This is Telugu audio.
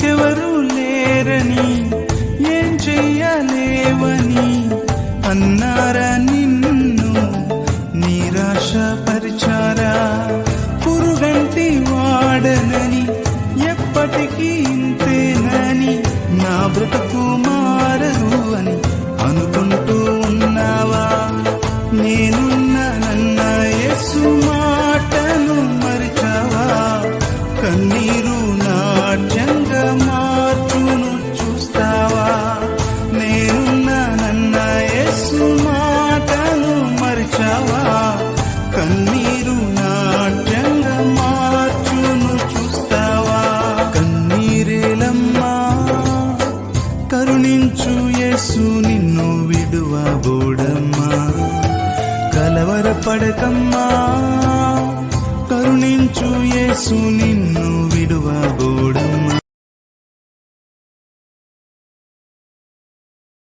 నీకెవరు లేరని ఏం చెయ్యలేవని అన్నారా నిన్ను నిరాశపరిచారా? పురుగంటి వాడనని ఎప్పటికీ ఇంతేనని నా బ్రతుకు మారదు అని అనుకుంటూ ఉన్నావా? నేనున్నానన్న యేసు మాటను మరిచావా? కన్నీరు నాట్యంగా మార్చును చూస్తావా? నేనున్నానన్న యేసు మాటను మరిచావా? కన్నీరు నాట్యంగా మార్చును చూస్తావా? కన్నీరేలమ్మా కరుణించు యేసు నిన్ను విడువబోడమ్మా. కలవరపడకమ్మా కరుణించు యేసు నిన్ను విడువబోడమ్మా.